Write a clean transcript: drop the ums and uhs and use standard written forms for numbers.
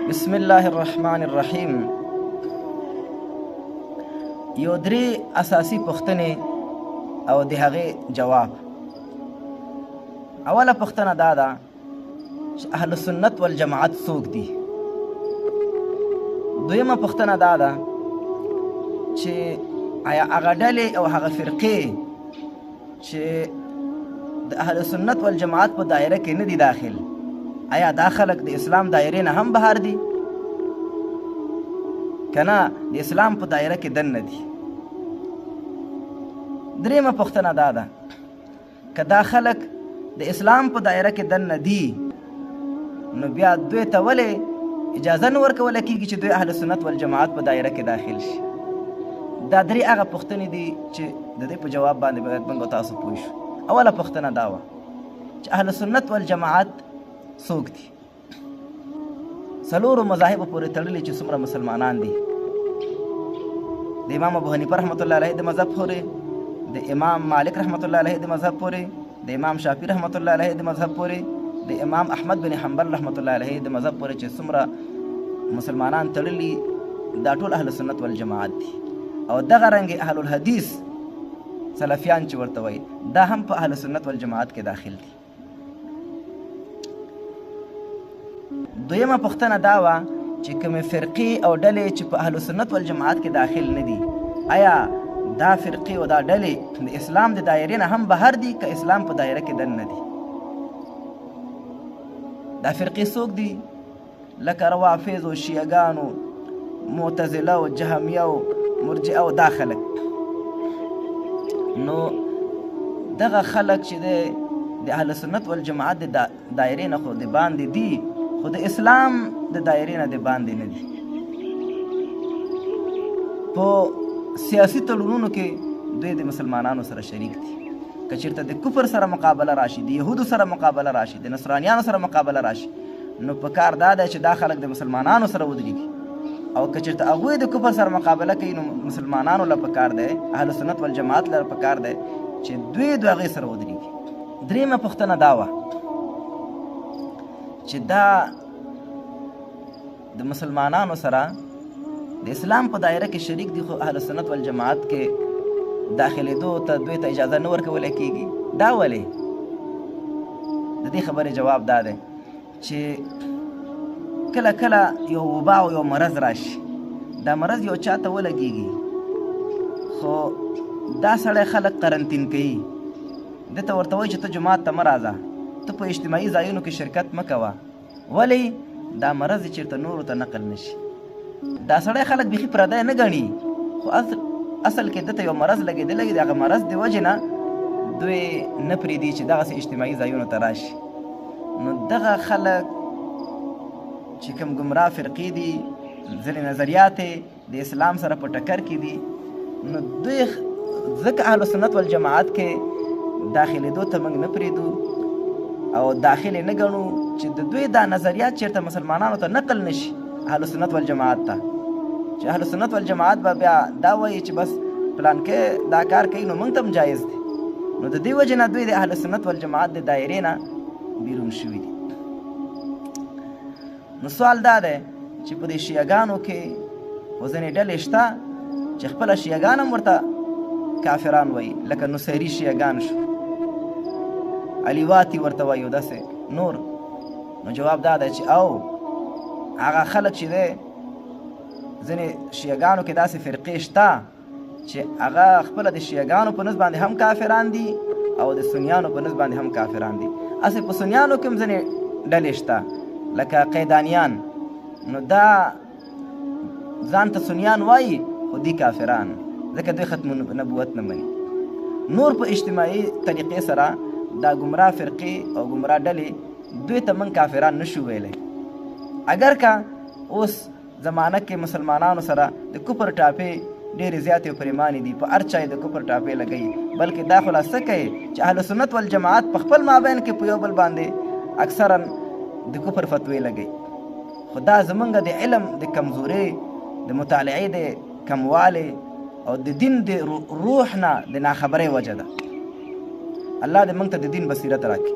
بسم الله الرحمن الرحیم. یو درې اساسي پوښتنې او د هغې جواب. اوله پوښتنه دا ده چې اهل سنت والجماعت څوک دي؟ دویمه پوښتنه دا ده چې آیا هغه ډلې او هغه فرقې چې د اهل سنت والجماعت په دایره کې نه دي داخل، آیا دا خلک د اسلام دایرې نه هم بهر دي که نه د اسلام په دایره کې دننه دي؟ درېیمه پوښتنه دا ده که دا خلک د اسلام په دایره کې دننه دي نو بیا دوی ته ولې اجازه نه ورکوله کېږي چې دوی اهل سنت والجماعت په دایره کې داخل شي؟ دا درې هغه پوښتنې دي چې د دې په جواب باندې باید موږ تاسو پوه شو. اوله پوښتنه دا وه چې اهل سنت والجماعت څوک دي؟ څلورو مذاهبو پورې تړلي چې څومره مسلمانان دي، د امام ابو حنیفه رحمت الله علیه د مذهب پورې، د امام مالک رحمت الله علیه د مذهب پورې، د امام شافعي رحمت الله علیه د مذهب پورې، د امام احمد بن حنبل رحمت الله علیه د مذهب پورې چې څومره مسلمانان تړلي دا ټول اهل سنت والجماعت دي. او دغه رنګې اهل الحدیث سلفیان چې ورته وایي دا هم په اهل سنت والجماعت کې داخل دي. دویمه پوښتنه دا وه چې کومې فرقې او ډلې چې په اهل سنت والجماعت کې داخل نه دي، آیا دا فرقې او دا ډلې د اسلام د دایرې نه هم بهر دي که اسلام په دایره کې دننه دي؟ دا فرقې څوک دي؟ لکه روافض او شیعګانو، معتزله او جهمیه او مرجئه او دا خلک. نو دغه خلک چې د اهل سنت والجماعت د دایرې نه خو د باندې دي خو د اسلام د دایرې نه د باندې نه دي. په سیاسي تړونونو کې دوی د مسلمانانو سره شریک دي. که چېرته د کفر سره مقابله راشي، د یهودو سره مقابله راشي، د نصرانیانو سره مقابله راشي، نو په کار دا دی چې دا خلک د مسلمانانو سره ودرېږي. او که چېرته هغوی د کفر سره مقابله کوي نو مسلمانانو له پکار دی، اهل سنت والجماعت له پکار دی چې دوی د هغې سره ودرېږي. درېیمه پوښتنه دا وه چې دا د مسلمانانو سره د اسلام په دایره کې شریک دي خو اهل سنت والجماعت کې داخلېدو ته دوی ته اجازه نه ورکولی کېږي، دا ولې؟ د دې خبرې جواب دا دی چې کله کله یو وبا او یو مرض راشي، دا مرض یو چا ته ولګېږي خو دا سړی خلک قرنطین کوي، ده ته ورته وایي چې ته جومات ته مه راځه، ته په اجتماعي ځایونو کې شرکت مه کوه. ولې؟ دا مرض یې چېرته نورو ته نقل نه شي. دا سړی خلک بیخي پردی نه ګڼي خو اصل کې ده ته یو مرض لګېدلی د هغه مرض د وجې نه دوی نه پرېږدي چې دغسې اجتماعي ځایونو ته راشي. نو دغه خلک چې کوم ګمراه فرقې دي، ځینې نظریات د اسلام سره په ټکر کې دي، نو دوی ځکه اهل سنت والجماعت کې داخلېدو ته موږ نه پرېږدو او داخل یې نه ګڼو چې د دوی دا نظریات چېرته مسلمانانو ته نقل نه شي اهل سنت والجماعت ته، چې اهل سنت والجماعت به بیا دا وایي چې بس پلانکې دا کار کوي نو موږ ته هم جایز دی. نو د دې وجې نه دوی د اهل سنت والجماعت د دایرې نه بیرون شوي دي. نو سوال دا دی چې په دې شیعګانو کې خو ځینې ډلې شته چې خپله شیعګان هم ورته کافران وایي، لکه نصیري شیعګان شو، علیواتي ورته وایي او داسې نور. نو جواب دا دی چې او هغه خلک چې دی ځینې شیعګانو کې داسې فرقې شته چې هغه خپله د شیعګانو په نسبت باندې هم کافران دي او د سنیانو په نسبت باندې هم کافران دي. هسې په سنیانو کې هم ځینې ډلې شته لکه قیدانیان، نو دا ځان ته سنیان وایي خو دی کافران ځکه دوی ختم نبوت نه مني. نور په اجتماعي طریقې سره دا ګمراه فرقې او ګمراه ډلې دوی ته موږ کافران نشو ویلی. اگر که اوس زمانه کې مسلمانانو سره د کفر ټاپې ډېرې زیاتې او پریمانې دي، په هر چا یې د کفر ټاپې لګوي، بلکې دا خلاصه کوي چې اهل سنت والجماعت په خپل مابین کې په یو بل باندې اکثرا د کفر فتوی لګي. خو دا زمونږ د علم د کمزورۍ، د مطالعې د کموالي او د دین د روح نه د ناخبرۍ وجه ده. الله دې موږ ته د دین بصیرت راکړي.